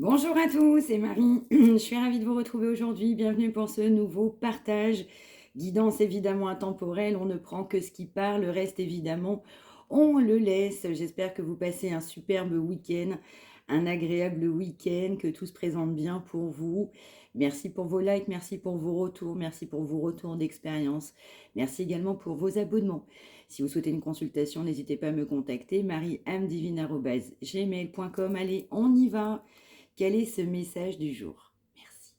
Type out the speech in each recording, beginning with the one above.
Bonjour à tous, c'est Marie. Je suis ravie de vous retrouver aujourd'hui. Bienvenue pour ce nouveau partage. Guidance évidemment intemporelle, on ne prend que ce qui part, le reste évidemment, on le laisse. J'espère que vous passez un superbe week-end, un agréable week-end, que tout se présente bien pour vous. Merci pour vos likes, merci pour vos retours, merci pour vos retours d'expérience. Merci également pour vos abonnements. Si vous souhaitez une consultation, n'hésitez pas à me contacter, mariamdivine@gmail.com. Allez, on y va. Quel est ce message du jour? Merci.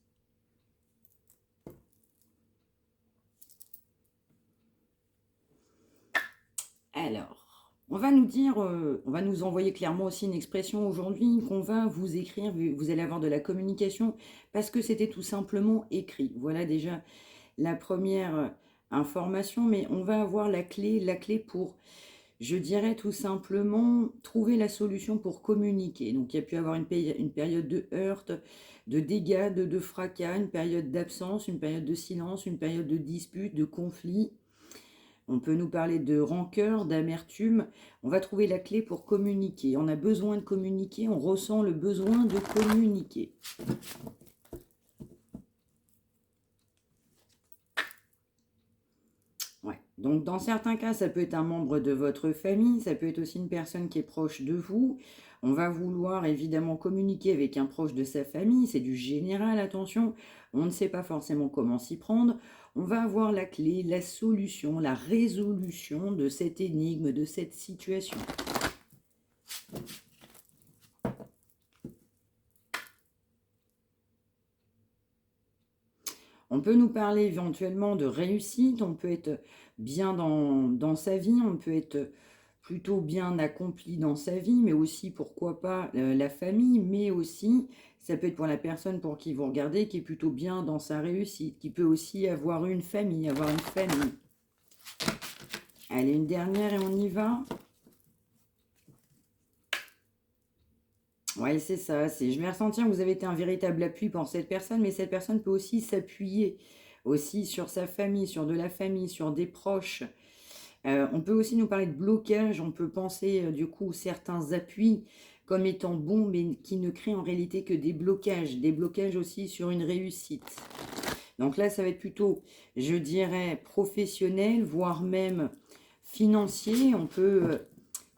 Alors, on va nous dire, on va nous envoyer clairement aussi une expression aujourd'hui qu'on va vous écrire, vous allez avoir de la communication parce que c'était tout simplement écrit. Voilà déjà la première information, mais on va avoir la clé pour, je dirais tout simplement, trouver la solution pour communiquer. Donc il y a pu avoir une période de heurte, de dégâts, de fracas, une période d'absence, une période de silence, une période de dispute, de conflit. On peut nous parler de rancœur, d'amertume. On va trouver la clé pour communiquer. On a besoin de communiquer, on ressent le besoin de communiquer. Ouais. Donc dans certains cas, ça peut être un membre de votre famille, ça peut être aussi une personne qui est proche de vous. On va vouloir évidemment communiquer avec un proche de sa famille, c'est du général, attention, on ne sait pas forcément comment s'y prendre. On va avoir la clé, la solution, la résolution de cette énigme, de cette situation. On peut nous parler éventuellement de réussite, on peut être bien dans sa vie, on peut être plutôt bien accompli dans sa vie, mais aussi, pourquoi pas, la famille, mais aussi, ça peut être pour la personne pour qui vous regardez, qui est plutôt bien dans sa réussite, qui peut aussi avoir une famille, avoir une famille. Allez, une dernière et on y va. Oui, c'est ça. Je vais ressentir que vous avez été un véritable appui pour cette personne, mais cette personne peut aussi s'appuyer aussi sur sa famille, sur de la famille, sur des proches. On peut aussi nous parler de blocage. On peut penser du coup certains appuis comme étant bons, mais qui ne créent en réalité que des blocages aussi sur une réussite. Donc là, ça va être plutôt, je dirais, professionnel, voire même financier. On peut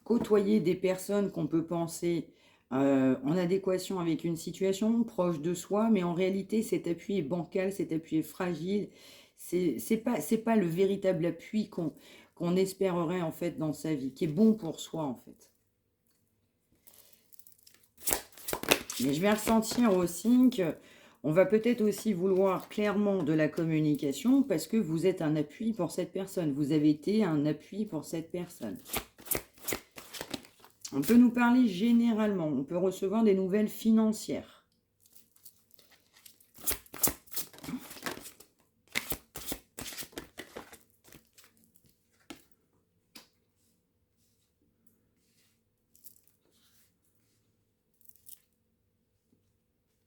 côtoyer des personnes qu'on peut penser en adéquation avec une situation, proche de soi, mais en réalité, cet appui est bancal, cet appui est fragile. C'est pas le véritable appui qu'on espérerait en fait dans sa vie, qui est bon pour soi en fait. Mais je vais ressentir aussi que on va peut-être aussi vouloir clairement de la communication parce que vous êtes un appui pour cette personne. Vous avez été un appui pour cette personne. On peut nous parler généralement. On peut recevoir des nouvelles financières.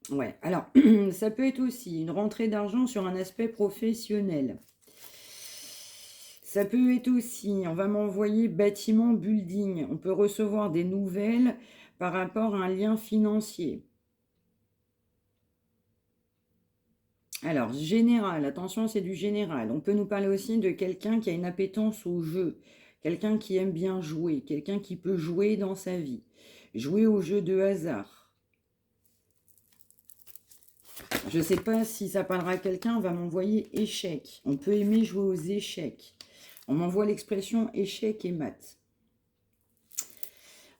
Ouais, alors, ça peut être aussi une rentrée d'argent sur un aspect professionnel. Ça peut être aussi, on va m'envoyer bâtiment, building. On peut recevoir des nouvelles par rapport à un lien financier. Alors, général, attention, c'est du général. On peut nous parler aussi de quelqu'un qui a une appétence au jeu, quelqu'un qui aime bien jouer, quelqu'un qui peut jouer dans sa vie, jouer au jeu de hasard. Je ne sais pas si ça parlera à quelqu'un, on va m'envoyer échec. On peut aimer jouer aux échecs. On m'envoie l'expression échec et maths.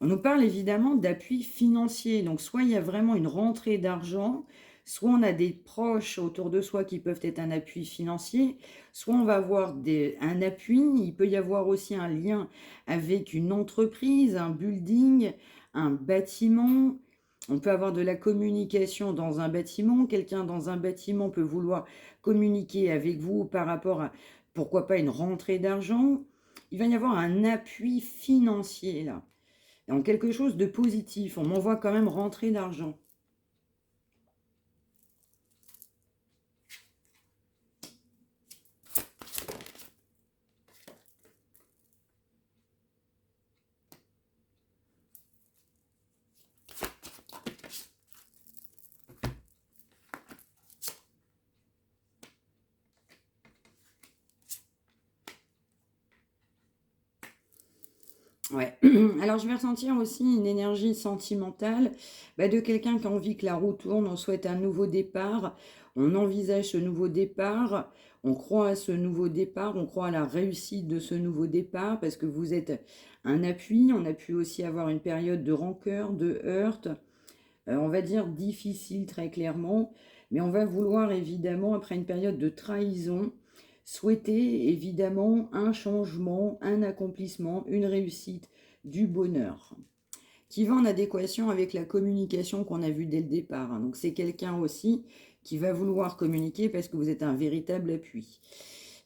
On nous parle évidemment d'appui financier. Donc, soit il y a vraiment une rentrée d'argent, soit on a des proches autour de soi qui peuvent être un appui financier, soit on va avoir un appui. Il peut y avoir aussi un lien avec une entreprise, un building, un bâtiment. On peut avoir de la communication dans un bâtiment. Quelqu'un dans un bâtiment peut vouloir communiquer avec vous par rapport à, pourquoi pas, une rentrée d'argent. Il va y avoir un appui financier là. Donc quelque chose de positif. On m'envoie quand même rentrer d'argent. Ouais. Alors, je vais ressentir aussi une énergie sentimentale de quelqu'un qui a envie que la roue tourne. On souhaite un nouveau départ. On envisage ce nouveau départ. On croit à ce nouveau départ. On croit à la réussite de ce nouveau départ parce que vous êtes un appui. On a pu aussi avoir une période de rancœur, de heurte, on va dire difficile très clairement. Mais on va vouloir évidemment, après une période de trahison, souhaiter évidemment un changement, un accomplissement, une réussite, du bonheur, qui va en adéquation avec la communication qu'on a vue dès le départ, hein. Donc c'est quelqu'un aussi qui va vouloir communiquer parce que vous êtes un véritable appui.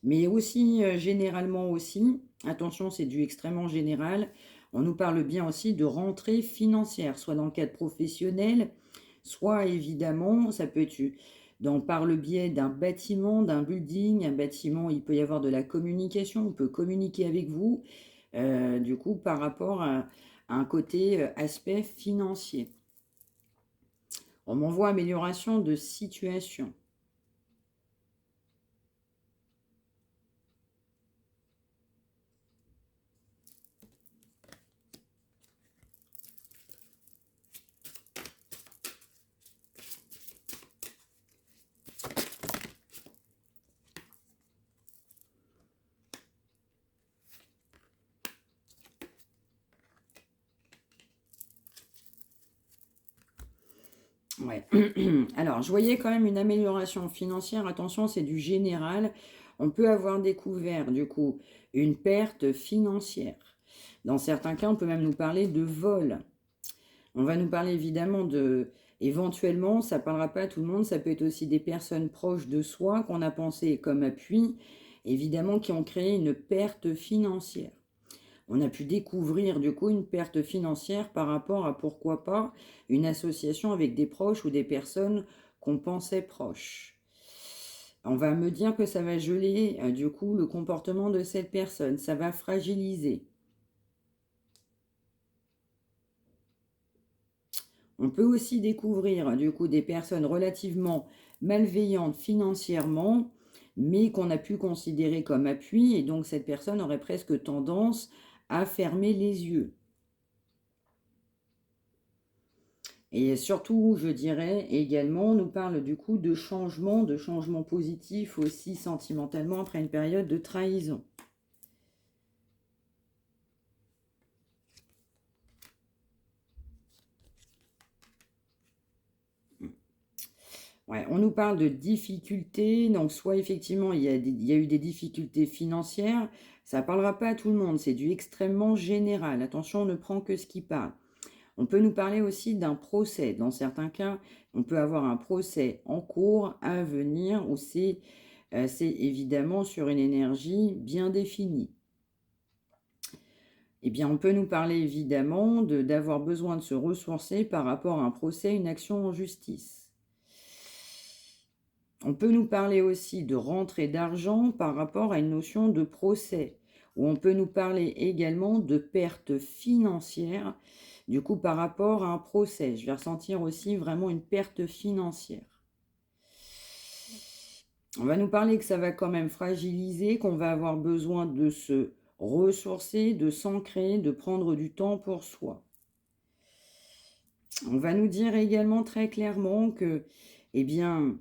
Mais aussi, généralement aussi, attention, c'est du extrêmement général, on nous parle bien aussi de rentrée financière, soit dans le cadre professionnel, soit évidemment, ça peut être par le biais d'un bâtiment, d'un building. Un bâtiment, il peut y avoir de la communication, on peut communiquer avec vous, du coup, par rapport à un côté aspect financier. On m'envoie amélioration de situation. Ouais. Alors, je voyais quand même une amélioration financière. Attention, c'est du général. On peut avoir découvert, du coup, une perte financière. Dans certains cas, on peut même nous parler de vol. On va nous parler évidemment éventuellement, ça ne parlera pas à tout le monde, ça peut être aussi des personnes proches de soi qu'on a pensé comme appui, évidemment, qui ont créé une perte financière. On a pu découvrir du coup une perte financière par rapport à, pourquoi pas, une association avec des proches ou des personnes qu'on pensait proches. On va me dire que ça va geler du coup le comportement de cette personne, ça va fragiliser. On peut aussi découvrir du coup des personnes relativement malveillantes financièrement, mais qu'on a pu considérer comme appui, et donc cette personne aurait presque tendance à fermer les yeux. Et surtout, je dirais également, on nous parle du coup de changement positif aussi sentimentalement après une période de trahison. Ouais, on nous parle de difficultés, donc soit effectivement il y a eu des difficultés financières, ça ne parlera pas à tout le monde, c'est du extrêmement général. Attention, on ne prend que ce qui parle. On peut nous parler aussi d'un procès. Dans certains cas, on peut avoir un procès en cours à venir où c'est évidemment sur une énergie bien définie. Eh bien, on peut nous parler évidemment d'avoir besoin de se ressourcer par rapport à un procès, une action en justice. On peut nous parler aussi de rentrée d'argent par rapport à une notion de procès, ou on peut nous parler également de perte financière, du coup par rapport à un procès. Je vais ressentir aussi vraiment une perte financière. On va nous parler que ça va quand même fragiliser, qu'on va avoir besoin de se ressourcer, de s'ancrer, de prendre du temps pour soi. On va nous dire également très clairement que, eh bien,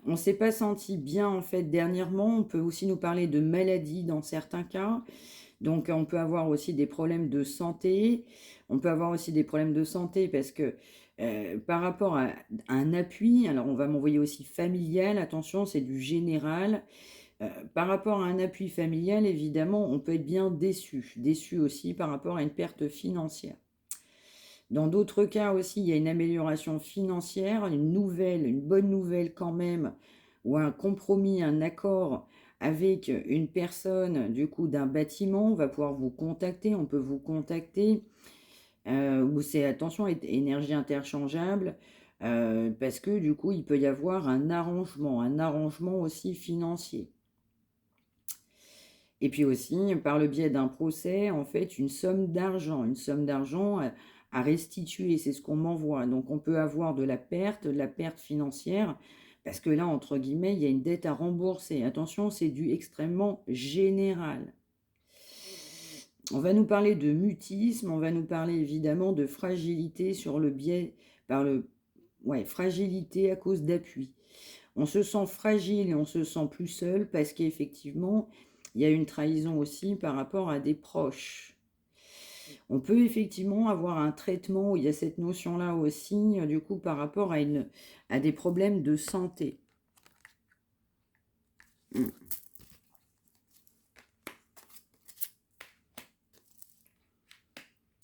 on ne s'est pas senti bien en fait dernièrement. On peut aussi nous parler de maladie dans certains cas. Donc on peut avoir aussi des problèmes de santé. On peut avoir aussi des problèmes de santé parce que par rapport à un appui, alors on va m'envoyer aussi familial, attention, c'est du général. Par rapport à un appui familial, évidemment, on peut être bien déçu. Déçu aussi par rapport à une perte financière. Dans d'autres cas aussi, il y a une amélioration financière, une bonne nouvelle quand même, ou un compromis, un accord avec une personne du coup d'un bâtiment. On va pouvoir vous contacter, on peut vous contacter, ou c'est, attention, énergie interchangeable, parce que du coup, il peut y avoir un arrangement aussi financier. Et puis aussi, par le biais d'un procès, en fait, une somme d'argent à restituer, c'est ce qu'on m'envoie. Donc on peut avoir de la perte financière, parce que là, entre guillemets, il y a une dette à rembourser. Attention, c'est du extrêmement général. On va nous parler de mutisme, on va nous parler évidemment de fragilité sur le biais, fragilité à cause d'appui. On se sent fragile et on se sent plus seul parce qu'effectivement, il y a une trahison aussi par rapport à des proches. On peut effectivement avoir un traitement où il y a cette notion-là aussi, du coup, par rapport à des problèmes de santé.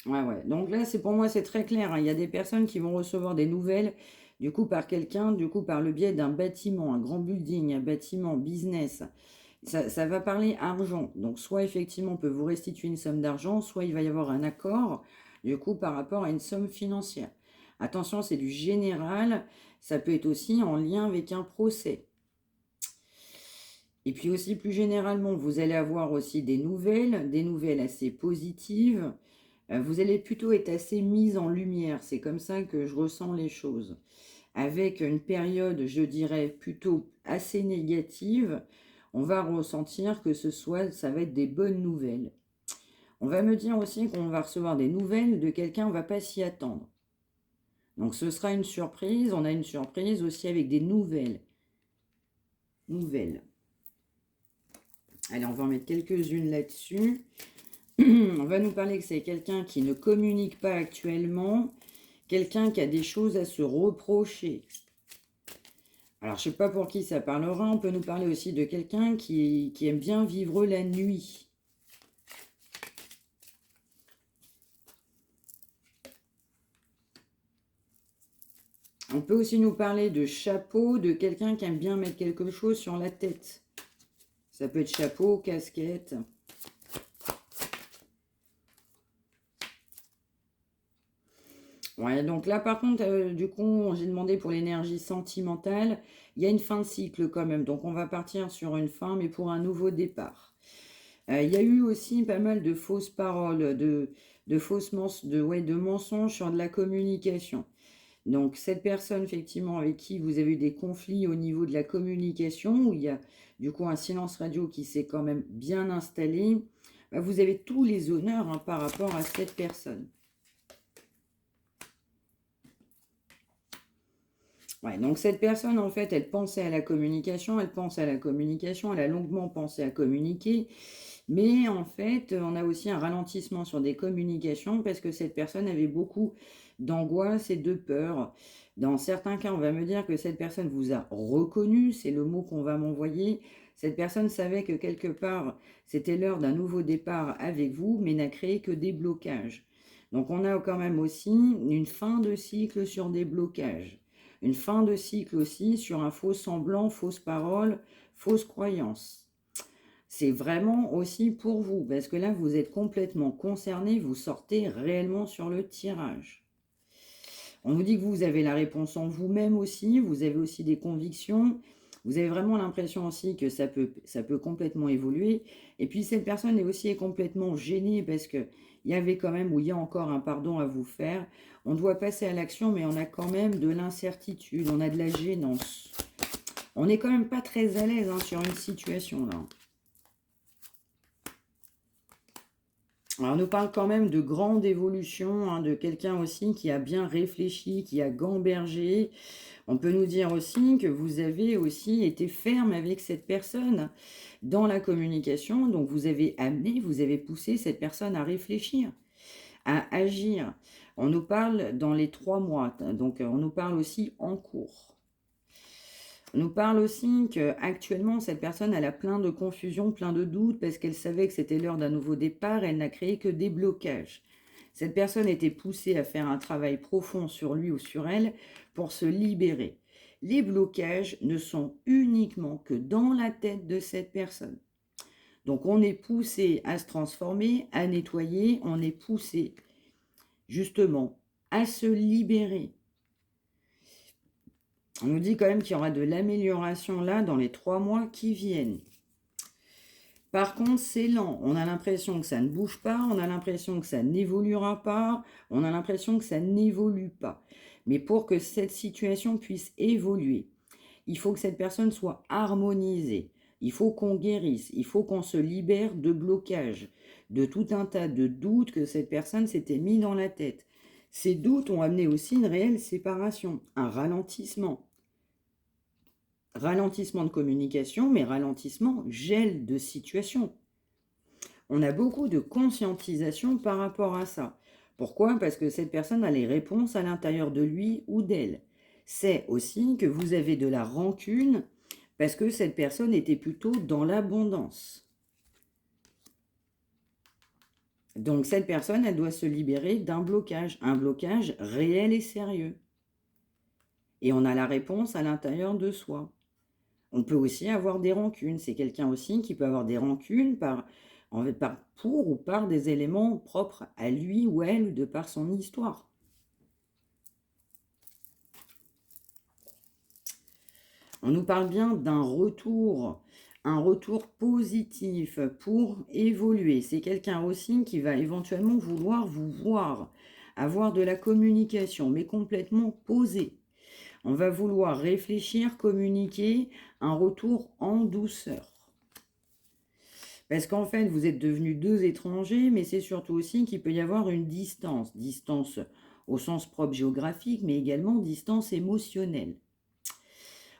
Ouais. Donc là, pour moi, c'est très clair, hein. Il y a des personnes qui vont recevoir des nouvelles, du coup, par quelqu'un, du coup, par le biais d'un bâtiment, un grand building, un bâtiment, business. Ça va parler argent. Donc, soit effectivement, on peut vous restituer une somme d'argent, soit il va y avoir un accord, du coup, par rapport à une somme financière. Attention, c'est du général. Ça peut être aussi en lien avec un procès. Et puis aussi, plus généralement, vous allez avoir aussi des nouvelles assez positives. Vous allez plutôt être assez mise en lumière. C'est comme ça que je ressens les choses. Avec une période, je dirais, plutôt assez négative, on va ressentir que ça va être des bonnes nouvelles. On va me dire aussi qu'on va recevoir des nouvelles de quelqu'un, on ne va pas s'y attendre. Donc ce sera une surprise. On a une surprise aussi avec des nouvelles. Allez, on va en mettre quelques-unes là-dessus. On va nous parler que c'est quelqu'un qui ne communique pas actuellement, quelqu'un qui a des choses à se reprocher. Alors, je ne sais pas pour qui ça parlera. On peut nous parler aussi de quelqu'un qui aime bien vivre la nuit. On peut aussi nous parler de chapeau, de quelqu'un qui aime bien mettre quelque chose sur la tête. Ça peut être chapeau, casquette. Ouais, donc là, par contre, du coup, j'ai demandé pour l'énergie sentimentale. Il y a une fin de cycle quand même. Donc, on va partir sur une fin, mais pour un nouveau départ. Il y a eu aussi pas mal de fausses paroles, de mensonges sur de la communication. Donc, cette personne, effectivement, avec qui vous avez eu des conflits au niveau de la communication, où il y a du coup un silence radio qui s'est quand même bien installé, vous avez tous les honneurs, hein, par rapport à cette personne. Ouais, donc cette personne, en fait, elle pensait à la communication, elle a longuement pensé à communiquer, mais en fait, on a aussi un ralentissement sur des communications parce que cette personne avait beaucoup d'angoisse et de peur. Dans certains cas, on va me dire que cette personne vous a reconnu, c'est le mot qu'on va m'envoyer. Cette personne savait que quelque part, c'était l'heure d'un nouveau départ avec vous, mais n'a créé que des blocages. Donc on a quand même aussi une fin de cycle sur des blocages. Une fin de cycle aussi sur un faux semblant, fausse parole, fausse croyance. C'est vraiment aussi pour vous, parce que là, vous êtes complètement concerné, vous sortez réellement sur le tirage. On vous dit que vous avez la réponse en vous-même aussi, vous avez aussi des convictions, vous avez vraiment l'impression aussi que ça peut complètement évoluer. Et puis cette personne est aussi complètement gênée parce qu'il y avait quand même, ou il y a encore un pardon à vous faire. On doit passer à l'action, mais on a quand même de l'incertitude, on a de la gênance. On n'est quand même pas très à l'aise, hein, sur une situation là. Alors, on nous parle quand même de grande évolution, hein, de quelqu'un aussi qui a bien réfléchi, qui a gambergé. On peut nous dire aussi que vous avez aussi été ferme avec cette personne dans la communication. Donc, vous avez poussé cette personne à réfléchir, à agir. On nous parle dans les 3 mois. Donc, on nous parle aussi en cours. On nous parle aussi qu'actuellement, cette personne, elle a plein de confusion, plein de doutes, parce qu'elle savait que c'était l'heure d'un nouveau départ, elle n'a créé que des blocages. Cette personne était poussée à faire un travail profond sur lui ou sur elle pour se libérer. Les blocages ne sont uniquement que dans la tête de cette personne. Donc on est poussé à se transformer, à nettoyer, on est poussé justement à se libérer. On nous dit quand même qu'il y aura de l'amélioration là dans les 3 mois qui viennent. Par contre, c'est lent. On a l'impression que ça ne bouge pas, on a l'impression que ça n'évoluera pas, on a l'impression que ça n'évolue pas. Mais pour que cette situation puisse évoluer, il faut que cette personne soit harmonisée. Il faut qu'on guérisse, il faut qu'on se libère de blocages, de tout un tas de doutes que cette personne s'était mis dans la tête. Ces doutes ont amené aussi une réelle séparation, un ralentissement. Ralentissement de communication, mais ralentissement, gel de situation. On a beaucoup de conscientisation par rapport à ça. Pourquoi? Parce que cette personne a les réponses à l'intérieur de lui ou d'elle. C'est aussi que vous avez de la rancune parce que cette personne était plutôt dans l'abondance. Donc cette personne, elle doit se libérer d'un blocage, un blocage réel et sérieux. Et on a la réponse à l'intérieur de soi. On peut aussi avoir des rancunes. C'est quelqu'un aussi qui peut avoir des rancunes pour ou par des éléments propres à lui ou elle, de par son histoire. On nous parle bien d'un retour, un retour positif pour évoluer. C'est quelqu'un aussi qui va éventuellement vouloir vous voir, avoir de la communication, mais complètement posée. On va vouloir réfléchir, communiquer, un retour en douceur. Parce qu'en fait, vous êtes devenus deux étrangers, mais c'est surtout aussi qu'il peut y avoir une distance. Distance au sens propre géographique, mais également distance émotionnelle.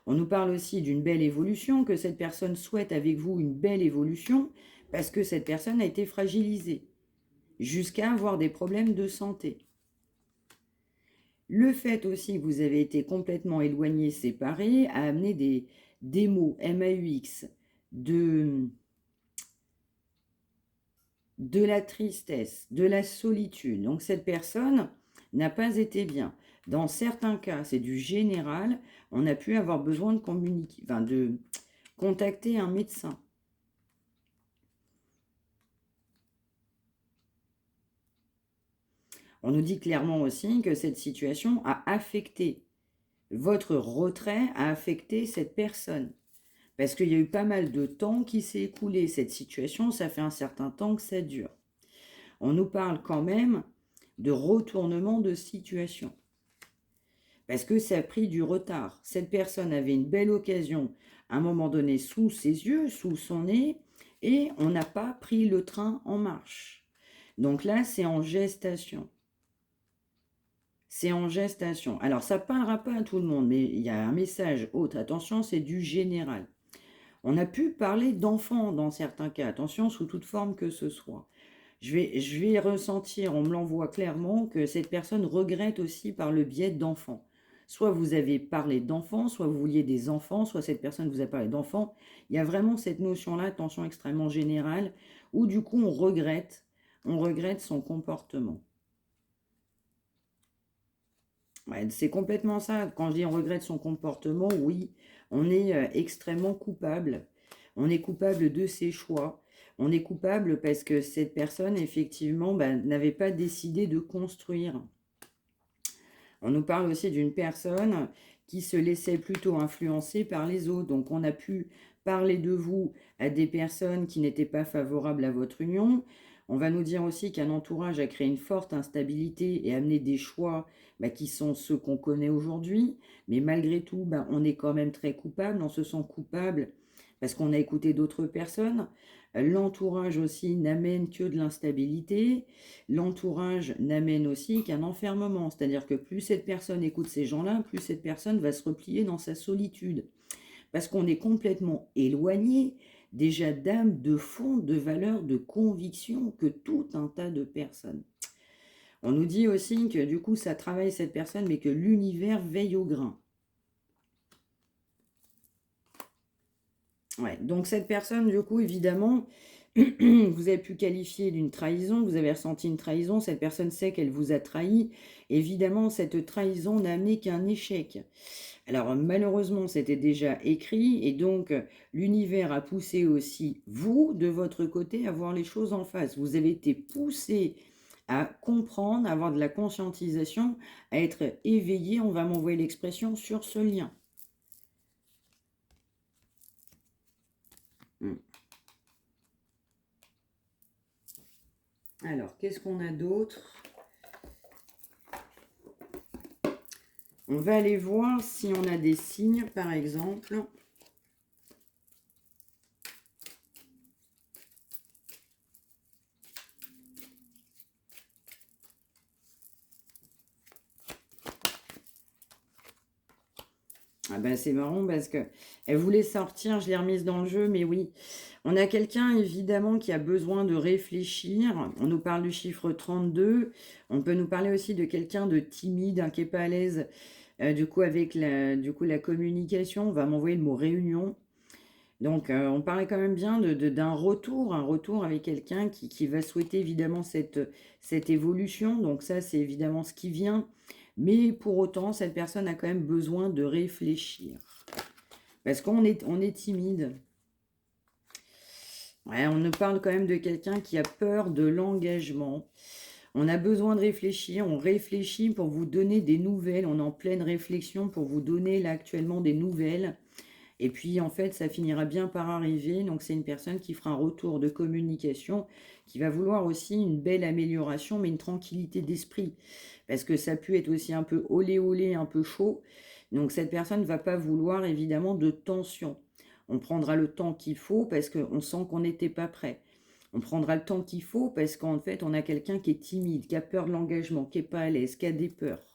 On nous parle aussi d'une belle évolution, que cette personne souhaite avec vous une belle évolution, parce que cette personne a été fragilisée, jusqu'à avoir des problèmes de santé. Le fait aussi que vous avez été complètement éloignés, séparés, a amené des mots, MAUX, de la tristesse, de la solitude. Donc cette personne n'a pas été bien. Dans certains cas, c'est du général, on a pu avoir besoin de communiquer, enfin de contacter un médecin. On nous dit clairement aussi que cette situation a affecté, votre retrait a affecté cette personne. Parce qu'il y a eu pas mal de temps qui s'est écoulé. Cette situation, ça fait un certain temps que ça dure. On nous parle quand même de retournement de situation. Parce que ça a pris du retard. Cette personne avait une belle occasion à un moment donné sous ses yeux, sous son nez, et on n'a pas pris le train en marche. Donc là, c'est en gestation. C'est en gestation. Alors, ça ne parlera pas à tout le monde, mais il y a un message autre. Attention, c'est du général. On a pu parler d'enfants dans certains cas. Attention, sous toute forme que ce soit. Je vais ressentir, on me l'envoie clairement, que cette personne regrette aussi par le biais d'enfants. Soit vous avez parlé d'enfants, soit vous vouliez des enfants, soit cette personne vous a parlé d'enfants. Il y a vraiment cette notion-là, attention extrêmement générale, où du coup on regrette son comportement. Ouais, c'est complètement ça. Quand je dis on regrette son comportement, oui, on est extrêmement coupable. On est coupable de ses choix. On est coupable parce que cette personne, effectivement, n'avait pas décidé de construire. On nous parle aussi d'une personne qui se laissait plutôt influencer par les autres. Donc, on a pu parler de vous à des personnes qui n'étaient pas favorables à votre union. On va nous dire aussi qu'un entourage a créé une forte instabilité et amené des choix qui sont ceux qu'on connaît aujourd'hui. Mais malgré tout, on est quand même très coupable. On se sent coupable parce qu'on a écouté d'autres personnes. L'entourage aussi n'amène que de l'instabilité. L'entourage n'amène aussi qu'un enfermement. C'est-à-dire que plus cette personne écoute ces gens-là, plus cette personne va se replier dans sa solitude. Parce qu'on est complètement éloigné déjà d'âme, de fond, de valeur, de conviction que tout un tas de personnes. On nous dit aussi que du coup ça travaille cette personne, mais que l'univers veille au grain. Ouais, donc cette personne, du coup, évidemment, vous avez pu qualifier d'une trahison, vous avez ressenti une trahison, cette personne sait qu'elle vous a trahi. Évidemment, cette trahison n'a amené qu'un échec. Alors malheureusement, c'était déjà écrit et donc l'univers a poussé aussi vous, de votre côté, à voir les choses en face. Vous avez été poussé à comprendre, à avoir de la conscientisation, à être éveillé, on va m'envoyer l'expression, sur ce lien. Alors, qu'est-ce qu'on a d'autre? On va aller voir si on a des signes, par exemple. Ah ben c'est marrant parce que elle voulait sortir, je l'ai remise dans le jeu, mais oui. On a quelqu'un évidemment qui a besoin de réfléchir. On nous parle du chiffre 32. On peut nous parler aussi de quelqu'un de timide, hein, qui n'est pas à l'aise du coup avec la communication. On va m'envoyer le mot réunion. Donc on parlait quand même bien d'un retour, un retour avec quelqu'un qui va souhaiter évidemment cette évolution. Donc ça c'est évidemment ce qui vient. Mais pour autant, cette personne a quand même besoin de réfléchir. Parce qu'on est timide. Ouais, on nous parle quand même de quelqu'un qui a peur de l'engagement. On a besoin de réfléchir. On réfléchit pour vous donner des nouvelles. On est en pleine réflexion pour vous donner là actuellement des nouvelles. Et puis en fait, ça finira bien par arriver. Donc c'est une personne qui fera un retour de communication, qui va vouloir aussi une belle amélioration, mais une tranquillité d'esprit. Parce que ça peut être aussi un peu olé olé, un peu chaud. Donc cette personne ne va pas vouloir évidemment de tension. On prendra le temps qu'il faut parce qu'on sent qu'on n'était pas prêt. On prendra le temps qu'il faut parce qu'en fait, on a quelqu'un qui est timide, qui a peur de l'engagement, qui n'est pas à l'aise, qui a des peurs.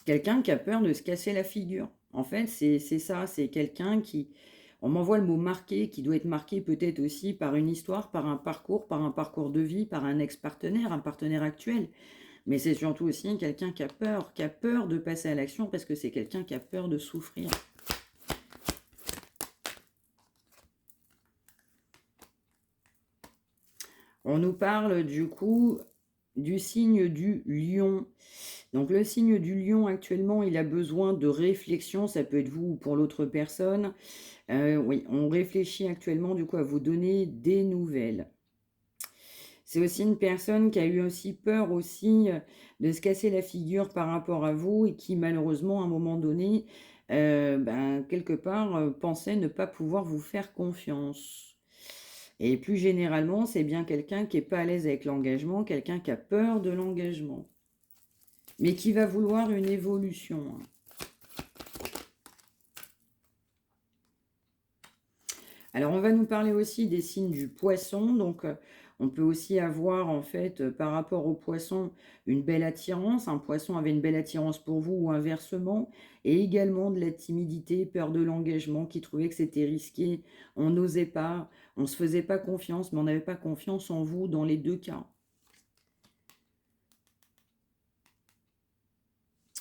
Quelqu'un qui a peur de se casser la figure. En fait, c'est ça, c'est quelqu'un qui... On m'envoie le mot marqué, qui doit être marqué peut-être aussi par une histoire, par un parcours de vie, par un ex-partenaire, un partenaire actuel. Mais c'est surtout aussi quelqu'un qui a peur de passer à l'action parce que c'est quelqu'un qui a peur de souffrir. On nous parle du coup du signe du lion. Donc le signe du lion actuellement, il a besoin de réflexion, ça peut être vous ou pour l'autre personne. Oui, on réfléchit actuellement du coup à vous donner des nouvelles. C'est aussi une personne qui a eu aussi peur aussi de se casser la figure par rapport à vous et qui malheureusement à un moment donné, quelque part, pensait ne pas pouvoir vous faire confiance. Et plus généralement, c'est bien quelqu'un qui n'est pas à l'aise avec l'engagement, quelqu'un qui a peur de l'engagement, mais qui va vouloir une évolution, hein. Alors, on va nous parler aussi des signes du poisson. Donc, on peut aussi avoir, en fait, par rapport au poisson, une belle attirance. Un poisson avait une belle attirance pour vous ou inversement. Et également de la timidité, peur de l'engagement, qui trouvait que c'était risqué. On n'osait pas, on ne se faisait pas confiance, mais on n'avait pas confiance en vous dans les deux cas.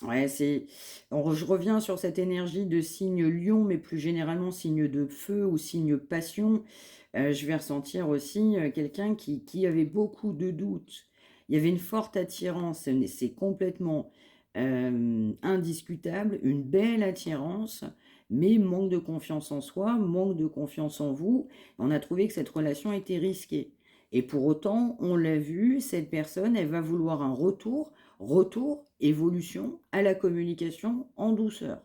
Ouais, je reviens sur cette énergie de signe lion, mais plus généralement signe de feu ou signe passion. Je vais ressentir aussi quelqu'un qui avait beaucoup de doutes. Il y avait une forte attirance, c'est complètement indiscutable, une belle attirance, mais manque de confiance en soi, manque de confiance en vous. On a trouvé que cette relation était risquée. Et pour autant, on l'a vu, cette personne, elle va vouloir un retour, évolution à la communication en douceur.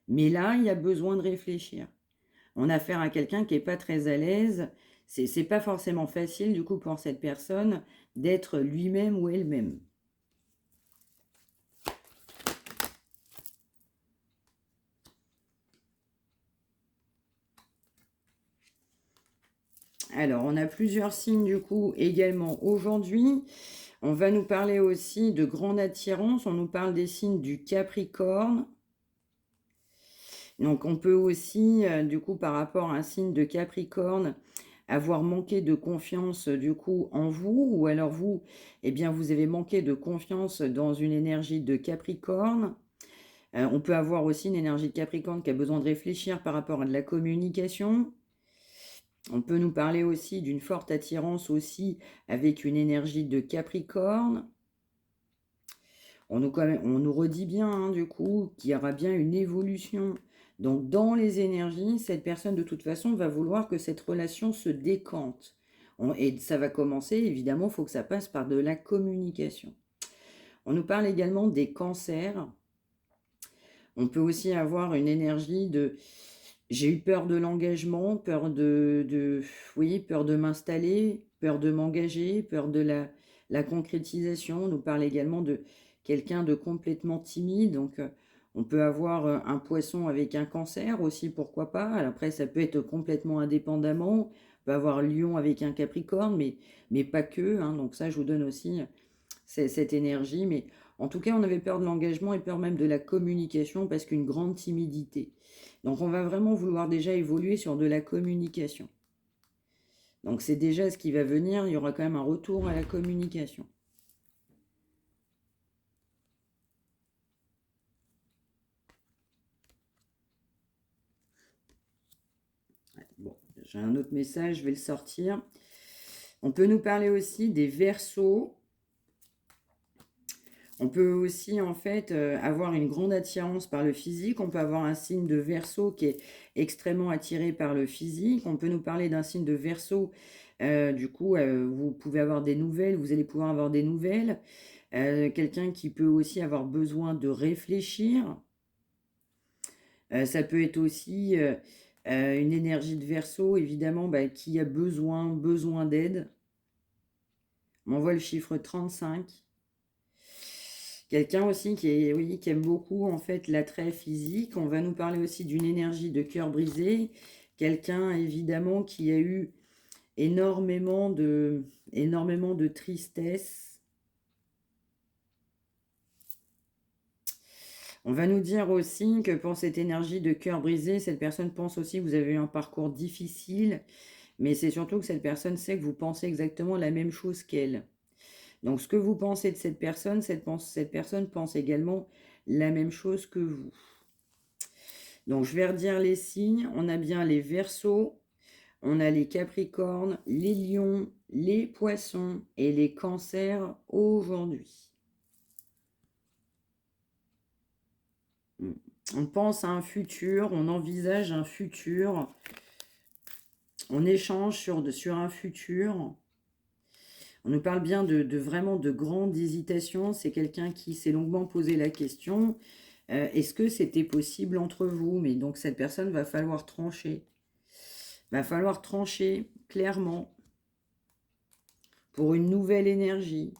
Mais là, il y a besoin de réfléchir. On a affaire à quelqu'un qui n'est pas très à l'aise. C'est pas forcément facile, du coup, pour cette personne d'être lui-même ou elle-même. Alors, on a plusieurs signes, du coup, également aujourd'hui. On va nous parler aussi de grande attirance. On nous parle des signes du Capricorne. Donc, on peut aussi, du coup, par rapport à un signe de Capricorne, avoir manqué de confiance, du coup, en vous, ou alors vous, eh bien, vous avez manqué de confiance dans une énergie de Capricorne. On peut avoir aussi une énergie de Capricorne qui a besoin de réfléchir par rapport à de la communication. On peut nous parler aussi d'une forte attirance aussi avec une énergie de Capricorne. On nous redit bien, hein, du coup, qu'il y aura bien une évolution. Donc, dans les énergies, cette personne, de toute façon, va vouloir que cette relation se décante. Et ça va commencer, évidemment, il faut que ça passe par de la communication. On nous parle également des cancers. On peut aussi avoir une énergie de... J'ai eu peur de l'engagement, oui, peur de m'installer, peur de m'engager, peur de la concrétisation. On nous parle également de quelqu'un de complètement timide. Donc, on peut avoir un poisson avec un cancer aussi, pourquoi pas. Alors après, ça peut être complètement indépendamment. On peut avoir lion avec un capricorne, mais pas que, hein. Donc ça, je vous donne aussi cette énergie. Mais En tout cas, on avait peur de l'engagement et peur même de la communication parce qu'une grande timidité. Donc, on va vraiment vouloir déjà évoluer sur de la communication. Donc, c'est déjà ce qui va venir. Il y aura quand même un retour à la communication. Bon, j'ai un autre message, je vais le sortir. On peut nous parler aussi des Verseaux. On peut aussi, en fait, avoir une grande attirance par le physique. On peut avoir un signe de Verseau qui est extrêmement attiré par le physique. On peut nous parler d'un signe de Verseau. Du coup, vous pouvez avoir des nouvelles, vous allez pouvoir avoir des nouvelles. Quelqu'un qui peut aussi avoir besoin de réfléchir. Ça peut être aussi une énergie de Verseau, évidemment, bah, qui a besoin d'aide. On voit le chiffre 35. Quelqu'un aussi oui, qui aime beaucoup en fait l'attrait physique. On va nous parler aussi d'une énergie de cœur brisé. Quelqu'un évidemment qui a eu énormément de tristesse. On va nous dire aussi que pour cette énergie de cœur brisé, cette personne pense aussi que vous avez eu un parcours difficile, mais c'est surtout que cette personne sait que vous pensez exactement la même chose qu'elle. Donc, ce que vous pensez de cette personne, cette personne pense également la même chose que vous. Donc, je vais redire les signes. On a bien les Verseaux, on a les Capricornes, les Lions, les Poissons et les Cancers aujourd'hui. On pense à un futur, on envisage un futur, on échange sur un futur. On nous parle bien de vraiment de grandes hésitations. C'est quelqu'un qui s'est longuement posé la question, est-ce que c'était possible entre vous? Mais donc cette personne va falloir trancher. Va falloir trancher clairement pour une nouvelle énergie.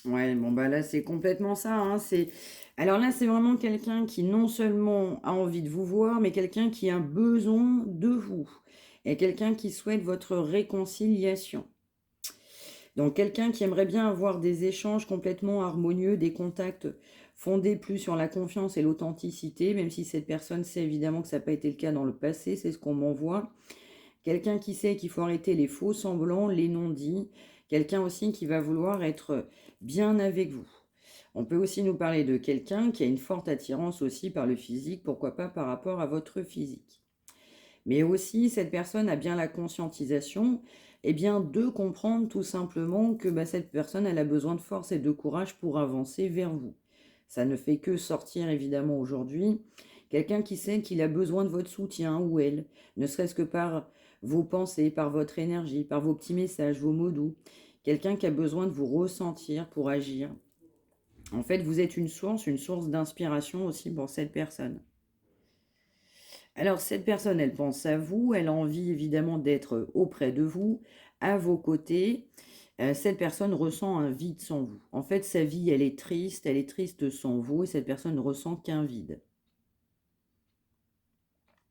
Ouais, bon bah là c'est complètement ça, hein, alors là c'est vraiment quelqu'un qui non seulement a envie de vous voir, mais quelqu'un qui a besoin de vous. Et quelqu'un qui souhaite votre réconciliation. Donc quelqu'un qui aimerait bien avoir des échanges complètement harmonieux, des contacts fondés plus sur la confiance et l'authenticité, même si cette personne sait évidemment que ça n'a pas été le cas dans le passé, c'est ce qu'on m'envoie. Quelqu'un qui sait qu'il faut arrêter les faux semblants, les non-dits. Quelqu'un aussi qui va vouloir être bien avec vous. On peut aussi nous parler de quelqu'un qui a une forte attirance aussi par le physique, pourquoi pas par rapport à votre physique. Mais aussi, cette personne a bien la conscientisation, eh bien, de comprendre tout simplement que bah, cette personne, elle a besoin de force et de courage pour avancer vers vous. Ça ne fait que sortir évidemment aujourd'hui. Quelqu'un qui sait qu'il a besoin de votre soutien ou elle, ne serait-ce que par vos pensées, par votre énergie, par vos petits messages, vos mots doux. Quelqu'un qui a besoin de vous ressentir pour agir. En fait, vous êtes une source d'inspiration aussi pour cette personne. Alors, cette personne, elle pense à vous, elle a envie évidemment d'être auprès de vous, à vos côtés. Cette personne ressent un vide sans vous. En fait, sa vie, elle est triste sans vous, et cette personne ne ressent qu'un vide.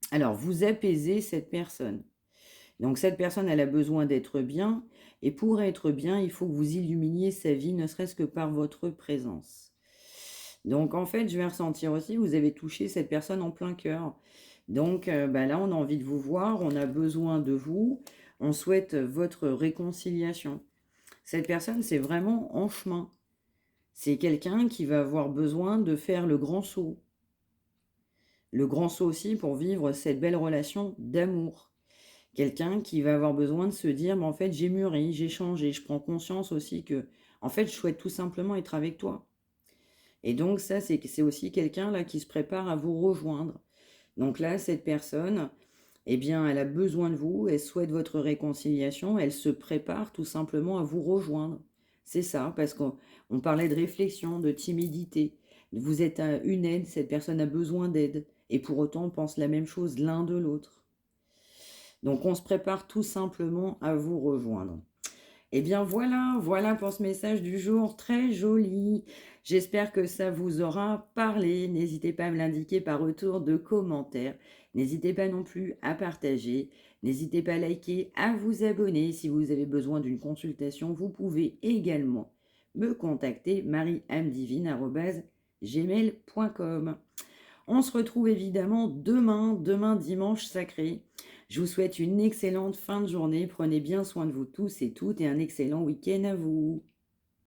Alors, vous apaisez cette personne. Donc, cette personne, elle a besoin d'être bien, et pour être bien, il faut que vous illuminiez sa vie, ne serait-ce que par votre présence. Donc, en fait, je vais ressentir aussi, vous avez touché cette personne en plein cœur. Donc bah là, on a envie de vous voir, on a besoin de vous, on souhaite votre réconciliation. Cette personne, c'est vraiment en chemin. C'est quelqu'un qui va avoir besoin de faire le grand saut. Le grand saut aussi pour vivre cette belle relation d'amour. Quelqu'un qui va avoir besoin de se dire, mais en fait, j'ai mûri, j'ai changé, je prends conscience aussi que, en fait, je souhaite tout simplement être avec toi. Et donc ça, c'est aussi quelqu'un là qui se prépare à vous rejoindre. Donc là, cette personne, eh bien, elle a besoin de vous, elle souhaite votre réconciliation, elle se prépare tout simplement à vous rejoindre. C'est ça, parce qu'on parlait de réflexion, de timidité. Vous êtes une aide, cette personne a besoin d'aide. et pour autant on pense la même chose l'un de l'autre. Donc on se prépare tout simplement à vous rejoindre. Eh bien voilà pour ce message du jour, très joli. J'espère que ça vous aura parlé. N'hésitez pas à me l'indiquer par retour de commentaires. N'hésitez pas non plus à partager. N'hésitez pas à liker, à vous abonner. Si vous avez besoin d'une consultation, vous pouvez également me contacter mariamedivine@gmail.com. On se retrouve évidemment demain dimanche sacré. Je vous souhaite une excellente fin de journée. Prenez bien soin de vous tous et toutes et un excellent week-end à vous.